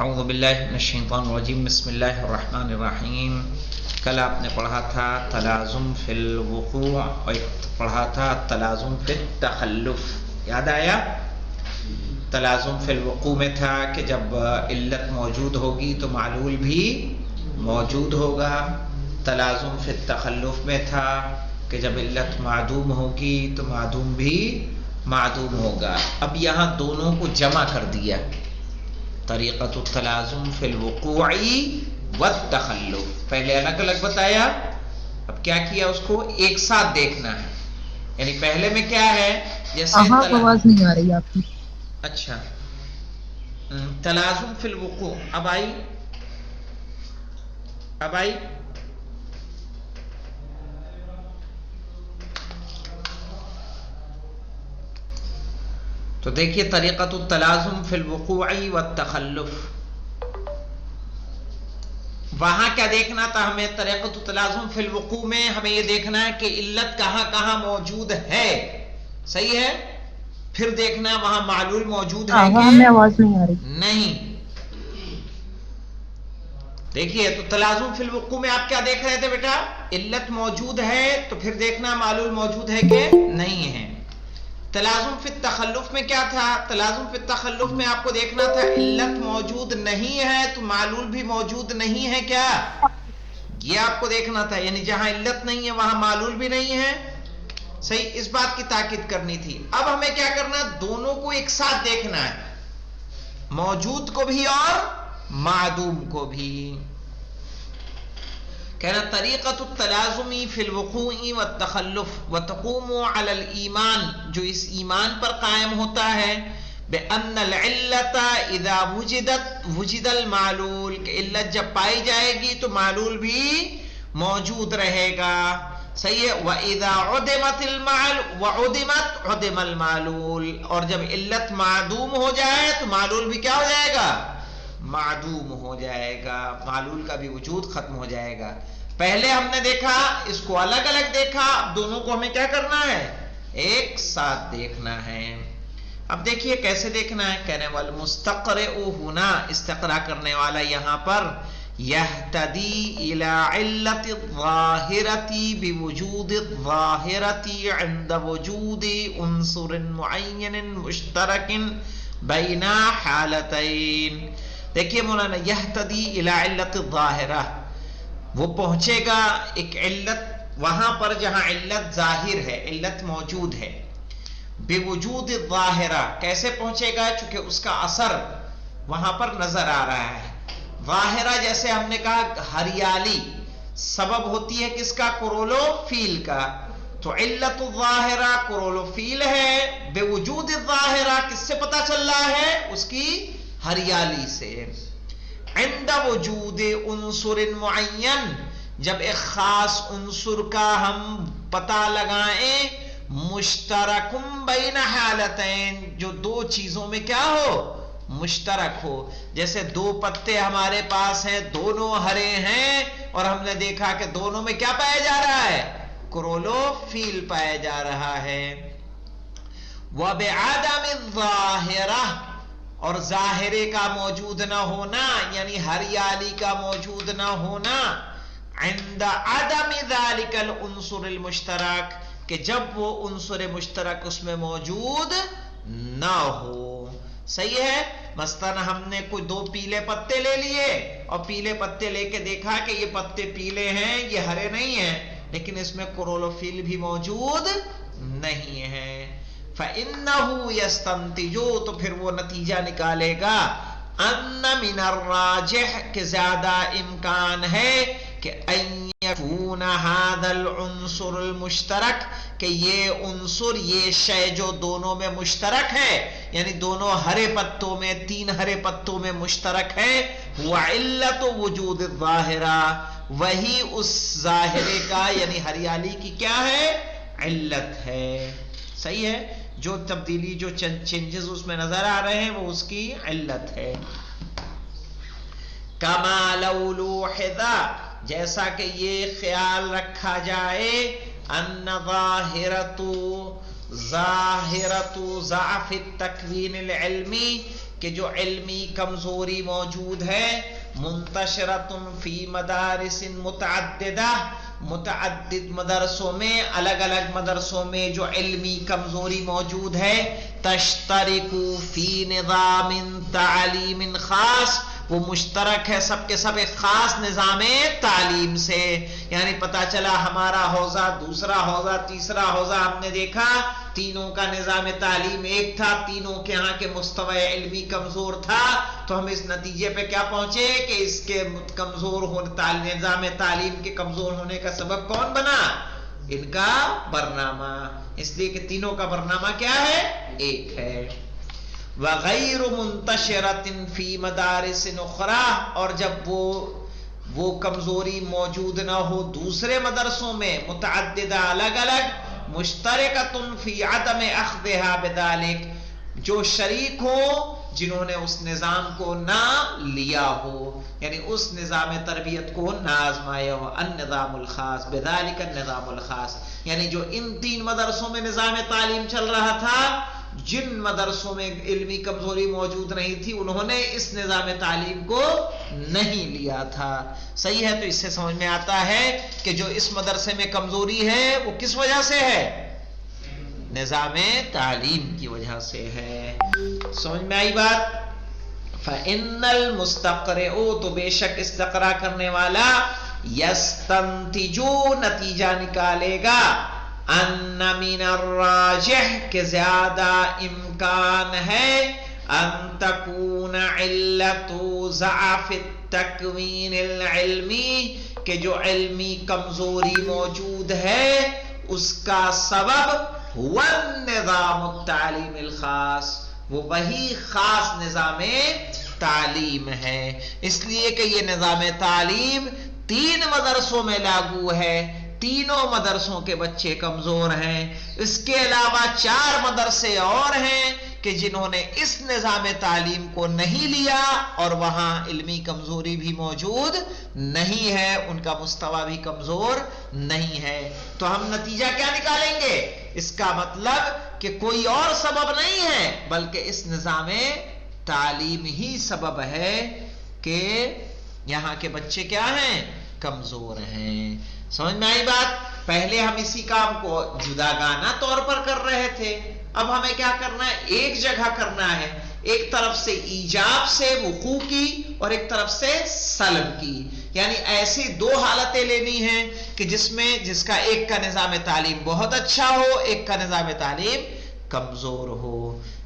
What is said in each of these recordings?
اعوذ باللہ من الشیطان الرجیم بسم اللہ الرحمن الرحیم. کل آپ نے پڑھا تھا تلازم فی الوقوع اور پڑھا تھا تلازم فی التخلف. یاد آیا؟ تلازم فی الوقوع میں تھا کہ جب علت موجود ہوگی تو معلول بھی موجود ہوگا. تلازم فی التخلف میں تھا کہ جب علت معدوم ہوگی تو معدوم بھی معدوم ہوگا. اب یہاں دونوں کو جمع کر دیا. طریقۃ التلازم فی الوقوع والتخلف پہلے الگ الگ بتایا، اب کیا کیا اس کو ایک ساتھ دیکھنا ہے. یعنی پہلے میں کیا ہے جیسے آواز نہیں آ رہی آپ کی. اچھا تلازم فی الوقوع اب آئی تو دیکھیے طریقۃ التلازم فی الوقوع والتخلف. وہاں کیا دیکھنا تھا ہمیں؟ طریقۃ التلازم فی الوقوع میں ہمیں یہ دیکھنا ہے کہ علت کہاں کہاں موجود ہے. صحیح ہے؟ پھر دیکھنا وہاں معلول موجود ہے کہ ہمیں آواز نہیں آ رہی. نہیں. دیکھیے تو تلازم فی الوقوع میں آپ کیا دیکھ رہے تھے بیٹا؟ علت موجود ہے تو پھر دیکھنا معلول موجود ہے کہ نہیں ہے. تلازم فی التخلف میں کیا تھا؟ تلازم فی التخلف میں آپ کو دیکھنا تھا علت موجود نہیں ہے تو معلول بھی موجود نہیں ہے. کیا یہ آپ کو دیکھنا تھا؟ یعنی جہاں علت نہیں ہے وہاں معلول بھی نہیں ہے. صحیح، اس بات کی تاکید کرنی تھی. اب ہمیں کیا کرنا؟ دونوں کو ایک ساتھ دیکھنا ہے، موجود کو بھی اور معدوم کو بھی. کہنا طریقۃ التلازم فی الوقوع والتخلف وتقوم علی الایمان، جو اس ایمان پر قائم ہوتا ہے بأن العلت اذا وجد المعلول، کہ علت جب پائی جائے گی تو معلول بھی موجود رہے گا. صحیح ہے. وَإِذَا عُدِمَ الْمَعْلُولِ، اور جب علت معدوم ہو جائے تو معلول بھی کیا ہو جائے گا؟ معدوم ہو جائے گا، معلول کا بھی وجود ختم ہو جائے گا. پہلے ہم نے دیکھا اس کو الگ الگ دیکھا، اب دونوں کو ہمیں کیا کرنا ہے؟ ایک ساتھ دیکھنا ہے. اب دیکھیے کیسے دیکھنا ہے. کہنے والمستقرئ ہونا، استقرا کرنے والا یہاں پر یہتدی الی علت الظاہرۃ بوجود الظاہرۃ عند وجود عنصر معین مشترک بین حالتین. دیکھیے مولانا، یہتدی الی علت الظاہرہ، وہ پہنچے گا ایک علت وہاں پر جہاں علت ظاہر ہے، علت موجود ہے. بوجود الظاہرہ کیسے پہنچے گا؟ چونکہ اس کا اثر وہاں پر نظر آ رہا ہے. ظاہرہ جیسے ہم نے کہا ہریالی سبب ہوتی ہے کس کا؟ کرولو فیل کا. تو علت الظاہرہ کرولو فیل ہے، بوجود الظاہرہ کس سے پتا چل رہا ہے؟ اس کی ہریالی سے. عند وجود عنصر معین، جب ایک خاص عنصر کا ہم پتہ لگائیں مشترکم بین حالتین، جو دو چیزوں میں کیا ہو؟ مشترک ہو. جیسے دو پتے ہمارے پاس ہیں، دونوں ہرے ہیں اور ہم نے دیکھا کہ دونوں میں کیا پایا جا رہا ہے؟ کرولو فیل پایا جا رہا ہے. وَبِعَدَمِ الظَّاهِرَةِ، اور ظاہرے کا موجود نہ ہونا، یعنی ہریالی کا موجود نہ ہونا. عند عدم ذلك العنصر المشترک، کہ جب وہ عنصر مشترک اس میں موجود نہ ہو. صحیح ہے. مثلا ہم نے کوئی دو پیلے پتے لے لیے اور پیلے پتے لے کے دیکھا کہ یہ پتے پیلے ہیں، یہ ہرے نہیں ہیں، لیکن اس میں کلوروفل بھی موجود نہیں ہے. فَإِنَّهُ يَسْتَنْتِجُ، تو پھر وہ نتیجہ نکالے گا أَنَّ مِنَ الرَّاجِحِ، کہ زیادہ امکان ہے کہ أَن يَكُونَ هَذَا الْعُنصُرُ الْمُشْتَرَكُ، کہ یہ عنصر، یہ شے جو دونوں میں مشترک ہے، یعنی دونوں ہرے پتوں میں، تین ہرے پتوں میں مشترک ہے، وَعِلَّةُ وُجُودِ الظَّاهِرَةِ، وہی اس ظاہرے کا یعنی ہریالی کی کیا ہے؟ علت ہے. صحیح ہے. جو تبدیلی، جو چینجز اس میں نظر آ رہے ہیں وہ اس کی علت ہے. کما لو لوحظ، جیسا کہ یہ خیال رکھا جائے، ان ظاہرۃ ضعف التکوین العلمی، کہ جو علمی کمزوری موجود ہے منتشرۃ فی مدارس متعددہ، متعدد مدرسوں میں، الگ الگ مدرسوں میں جو علمی کمزوری موجود ہے، تشترک فی نظام تعلیم خاص، وہ مشترک ہے سب کے سب ایک خاص نظام تعلیم سے. یعنی پتہ چلا ہمارا حوزہ، دوسرا حوزہ، تیسرا حوزہ، ہم نے دیکھا تینوں کا نظام تعلیم ایک تھا، تینوں کے ہاں کے مستوی علمی کمزور تھا، تو ہم اس نتیجے پہ کیا پہنچے کہ اس کے کمزور ہونے، نظام تعلیم کے کمزور ہونے کا سبب کون بنا؟ ان کا برنامہ. اس لیے کہ تینوں کا برنامہ کیا ہے؟ ایک ہے. وغیر منتشرۃ فی مدارس اخری، اور جب وہ کمزوری موجود نہ ہو دوسرے مدرسوں میں، متعددہ الگ الگ، مشترکۃ فی عدم اخذھا بذلک، جو شریک ہو جنہوں نے اس نظام کو نہ لیا ہو، یعنی اس نظام تربیت کو نہ آزمایا ہو. النظام الخاص بذلک النظام الخاص، یعنی جو ان تین مدرسوں میں نظام تعلیم چل رہا تھا، جن مدرسوں میں علمی کمزوری موجود نہیں تھی انہوں نے اس نظام تعلیم کو نہیں لیا تھا. صحیح ہے. تو اس سے سمجھ میں آتا ہے کہ جو اس مدرسے میں کمزوری ہے وہ کس وجہ سے ہے؟ نظام تعلیم کی وجہ سے ہے. سمجھ میں آئی بات؟ فَإِنَّ الْمُسْتَقْرِئُ، تو بے شک استقرا کرنے والا، يَسْتَنْتِجُ، نتیجہ نکالے گا، ان من الراجح، کہ زیادہ امکان ہے، ان تکون علت ضعف التکوین العلمی، کہ جو علمی کمزوری موجود ہے اس کا سبب هو النظام التعلیم الخاص، وہ وہی خاص نظام تعلیم ہے. اس لیے کہ یہ نظام تعلیم تین مدرسوں میں لاگو ہے، تینوں مدرسوں کے بچے کمزور ہیں. اس کے علاوہ 4 مدرسے اور ہیں کہ جنہوں نے اس نظام تعلیم کو نہیں لیا اور وہاں علمی کمزوری بھی موجود نہیں ہے، ان کا مستوی بھی کمزور نہیں ہے. تو ہم نتیجہ کیا نکالیں گے؟ اس کا مطلب کہ کوئی اور سبب نہیں ہے بلکہ اس نظام تعلیم ہی سبب ہے کہ یہاں کے بچے کیا ہیں؟ کمزور ہیں. سمجھ میں آئی بات؟ پہلے ہم اسی کام کو جداگانہ طور پر کر رہے تھے، اب ہمیں کیا کرنا ہے؟ ایک جگہ کرنا ہے. ایک طرف سے ایجاب سے وقوع کی اور ایک طرف سے سلب کی، یعنی ایسی 2 حالتیں لینی ہیں کہ جس کا ایک کا نظام تعلیم بہت اچھا ہو، ایک کا نظام تعلیم کمزور ہو.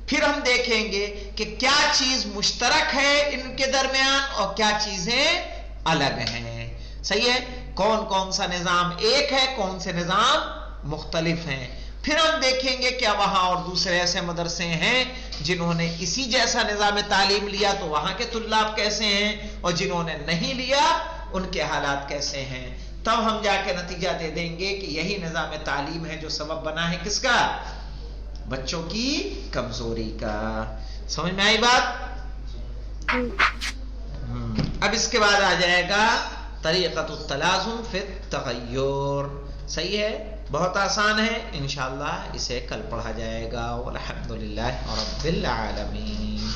پھر ہم دیکھیں گے کہ کیا چیز مشترک ہے ان کے درمیان اور کیا چیزیں الگ ہیں. صحیح ہے؟ کون کون سا نظام ایک ہے، کون سے نظام مختلف ہیں. پھر ہم دیکھیں گے کیا وہاں اور دوسرے ایسے مدرسے ہیں جنہوں نے اسی جیسا نظام تعلیم لیا تو وہاں کے طلاب کیسے ہیں، اور جنہوں نے نہیں لیا ان کے حالات کیسے ہیں. تب ہم جا کے نتیجہ دے دیں گے کہ یہی نظام تعلیم ہے جو سبب بنا ہے کس کا؟ بچوں کی کمزوری کا. سمجھ میں آئی بات؟ اب اس کے بعد آ جائے گا طریقۃ التلازم فی التغیر. صحیح ہے؟ بہت آسان ہے، انشاءاللہ اسے کل پڑھا جائے گا. والحمدللہ رب العالمین.